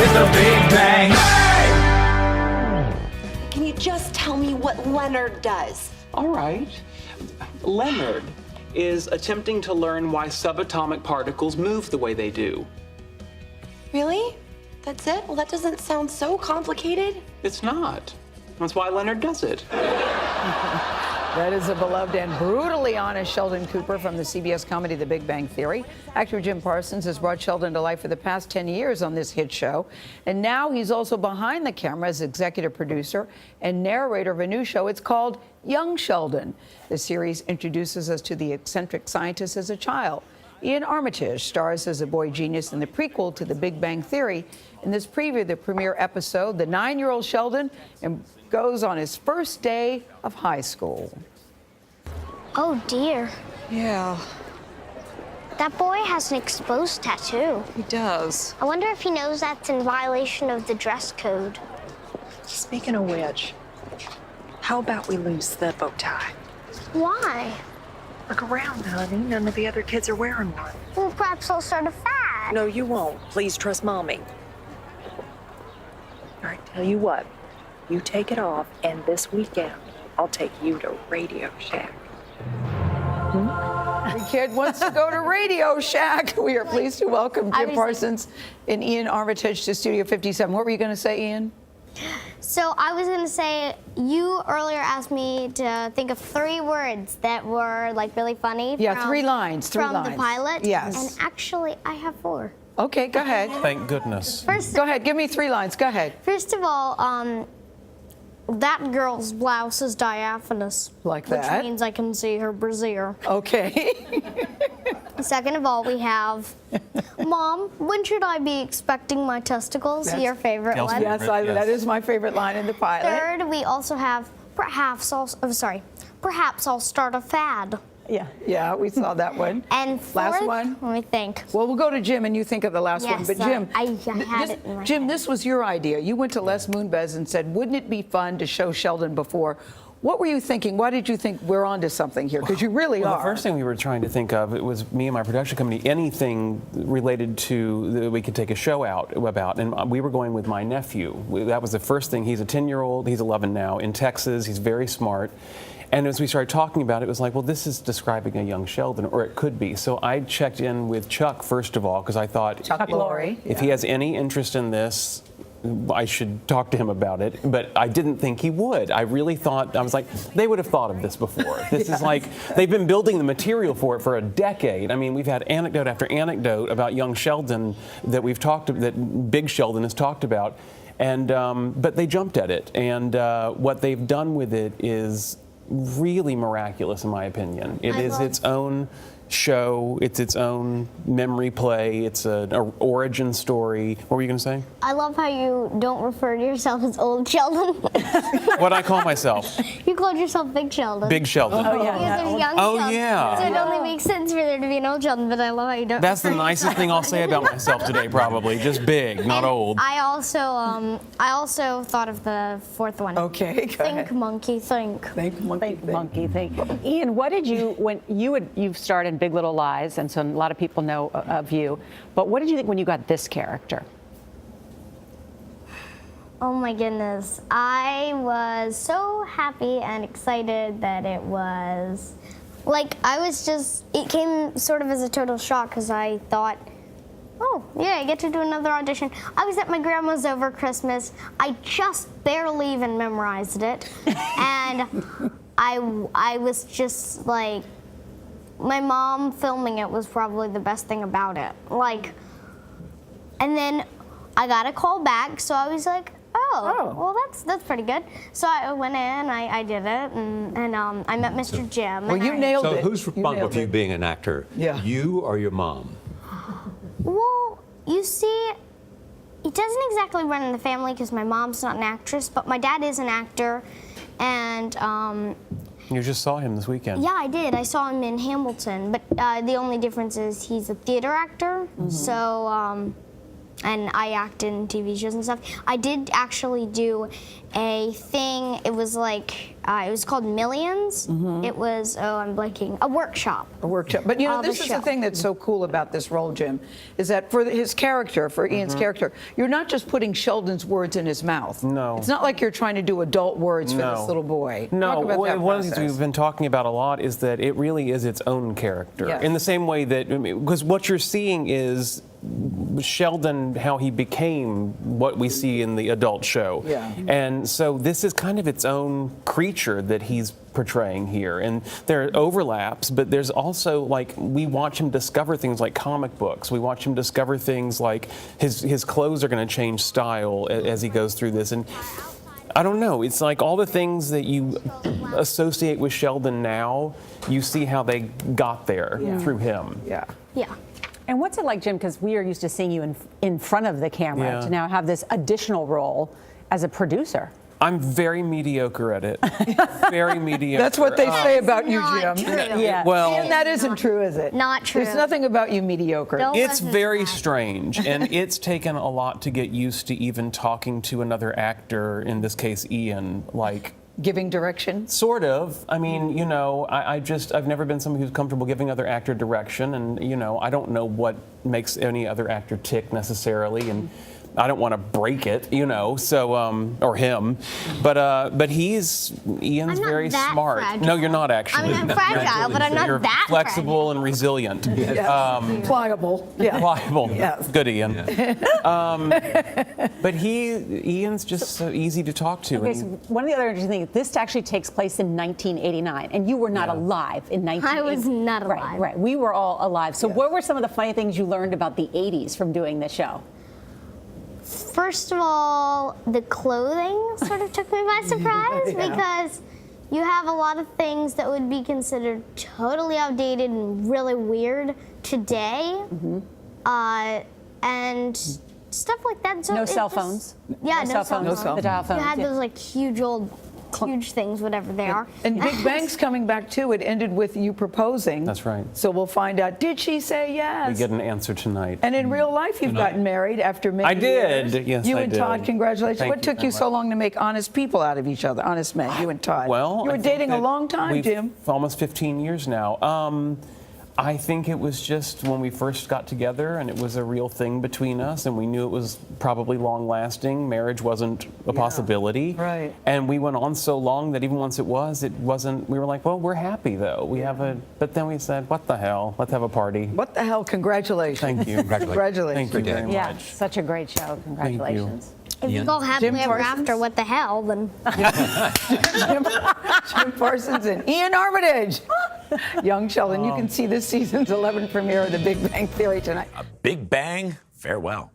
with the Big Bang. Can you just tell me what Leonard does? All right. Leonard is attempting to learn why subatomic particles move the way they do. Really? That's it? Well, that doesn't sound so complicated. It's not. That's why Leonard does it. That is a beloved and brutally honest Sheldon Cooper from the CBS comedy The Big Bang Theory. Actor Jim Parsons has brought Sheldon to life for the past 10 years on this hit show. And now he's also behind the camera as executive producer and narrator of a new show. It's called Young Sheldon. The series introduces us to the eccentric scientist as a child. Ian Armitage stars as a boy genius in the prequel to The Big Bang Theory. In this preview, the premiere episode, the 9-year-old Sheldon goes on his first day of high school. Oh dear. Yeah, That boy has an exposed tattoo. he does. I wonder if he knows that's in violation of the dress code. Speaking of which, how about we lose the bow tie? Why? Look around, honey. None of the other kids are wearing one. Well, perhaps I'll start a fad. No, you won't. Please trust Mommy. All right, tell you what. You take it off, and this weekend, I'll take you to Radio Shack. The kid wants to go to Radio Shack. We are pleased to welcome Jim Parsons and Ian Armitage to Studio 57. What were you going to say, Ian? So I was going to say, you earlier asked me to think of 3 words that were like really funny. Yeah, 3 lines. From the pilot. Yes. And actually, I have 4. Okay, go ahead. Thank goodness. Go ahead, give me 3 lines. Go ahead. First of all, that girl's blouse is diaphanous. Like that. Which means I can see her brassiere. Okay. Second of all, we have, Mom, when should I be expecting my testicles? Your favorite Kelsey. one. Yes, that is my favorite line in the pilot. Third, we also have, perhaps I'll start a fad. Yeah, we saw that one. And fourth, Last one? let me think. Well, we'll go to Jim and you think of the last one. Yes, But Jim, I had it in my Jim, head. this was your idea. You went to Les Moonves and said, wouldn't it be fun to show Sheldon before? What were you thinking? Why did you think we're onto something here? Because you really Well, are. the first thing we were trying to think of, it was me and my production company, anything related to that we could take a show out about. And we were going with my nephew. That was the first thing. He's a 10-year-old. He's 11 now, in Texas. He's very smart. And as we started talking about it, it was like, well, this is describing a young Sheldon, or it could be. So I checked in with Chuck, first of all, because I thought, Chuck Lorre. if he has any interest in this, I should talk to him about it. But I didn't think he would. I really thought, I was like, they would have thought of this before. This is like, they've been building the material for it for a decade. I mean, we've had anecdote after anecdote about young Sheldon that we've talked, that Big Sheldon has talked about. And, but they jumped at it. And what they've done with it is really miraculous, in my opinion. It is its own show. It's its own memory play. It's an origin story. What were you going to say? I love how you don't refer to yourself as old Sheldon. What I call myself? You called yourself Big Sheldon. Big Sheldon. Because there's young Oh, Sheldon. yeah. So it only makes sense for there to be an old Sheldon, but I love how you don't. That's the refer to nicest yourself. thing I'll say about myself today, probably. Just big, not And old. I also thought of the fourth one. Okay, go Think, ahead. monkey, think. Think, monkey, think. Monkey thing. Ian, what did you, when you've starred in Big Little Lies, and so a lot of people know of you, but what did you think when you got this character? Oh my goodness. I was so happy and excited that it was, like, it came sort of as a total shock because I thought, oh, yeah, I get to do another audition. I was at my grandma's over Christmas. I just barely even memorized it. And I was just like, my mom filming it was probably the best thing about it. Like, and then I got a call back, so I was like, oh. Well, that's pretty good. So I went in, I did it, and I met Mr. Jim. Well, you nailed it. So who's responsible for you being an actor? Yeah. You or your mom? Well, you see, it doesn't exactly run in the family because my mom's not an actress, but my dad is an actor, and You just saw him this weekend. yeah, I did. I saw him in Hamilton, but the only difference is he's a theater actor, so, and I act in TV shows and stuff. I did actually do a thing, it was like, It was called Millions. It was, I'm blanking, a workshop. A workshop. But you know, The this is the show. thing that's so cool about this role, Jim, is that for his character, for Ian's character, you're not just putting Sheldon's words in his mouth. No. It's not like you're trying to do adult words for this little boy. No, Talk about that one of the things process. we've been talking about a lot is that it really is its own character. Yes. In the same way that, because what you're seeing is Sheldon, how he became what we see in the adult show. Yeah. And so this is kind of its own creature that he's portraying here. And there are overlaps, but there's also, like, we watch him discover things like comic books. We watch him discover things like his clothes are going to change style as he goes through this. And I don't know. It's like all the things that you associate with Sheldon now, you see how they got there through him. Yeah. Yeah. And what's it like, Jim, because we are used to seeing you in front of the camera, Yeah. to now have this additional role as a producer? I'm very mediocre at it. Very mediocre. That's what they say about you, Not Jim. true. Yeah. Well, And that isn't true, is it? Not true. There's nothing about you mediocre. Don't it's listen to very that. strange, and it's taken a lot to get used to even talking to another actor, in this case Ian, like, Giving direction. sort of. I mean, you know, I've never been someone who's comfortable giving other actor direction, and, you know, I don't know what makes any other actor tick necessarily, and I don't want to break it, you know, so, or him, but Ian's I'm not very that smart. fragile. No, you're not actually. I mean, I'm fragile, but I'm not You're that flexible and resilient. Pliable. Yeah. Pliable. Yes. Good, Ian. But Ian's just so easy to talk to. Okay, and so one of the other interesting things, this actually takes place in 1989, and you were not alive in 1989. I was not alive. Right, right. We were all alive. So what were some of the funny things you learned about the 80s from doing this show? First of all, the clothing sort of took me by surprise because you have a lot of things that would be considered totally outdated and really weird today, and stuff like that. So No it cell just- phones? Yeah, no cell phones. No cell The dial You phones. had yeah. those like huge things, whatever they are. And Big Bang's coming back too. It ended with you proposing. That's right. So we'll find out. Did she say yes? we get an answer tonight. And in real life, you've gotten married after many I did. years. Yes, You I and did. Todd, congratulations. Thank What you took very you so much. long to make honest people out of each other? Honest men, you and Todd. Well, you I were think dating a that long time, we've- Jim. Almost 15 years now. I think it was just when we first got together, and it was a real thing between us, and we knew it was probably long-lasting. Marriage wasn't a possibility. Right. And we went on so long that even once it wasn't. We were like, well, we're happy though. We have a. But then we said, what the hell? Let's have a party. What the hell? Congratulations. Thank you. Congratulations. Thank you very Yeah, much. such a great show. Congratulations. If you go happily Jim ever Parsons? after, what the hell? Then Jim Parsons and Ian Armitage. Young Sheldon. You can see this season's 11 premiere of The Big Bang Theory tonight. A Big Bang, farewell.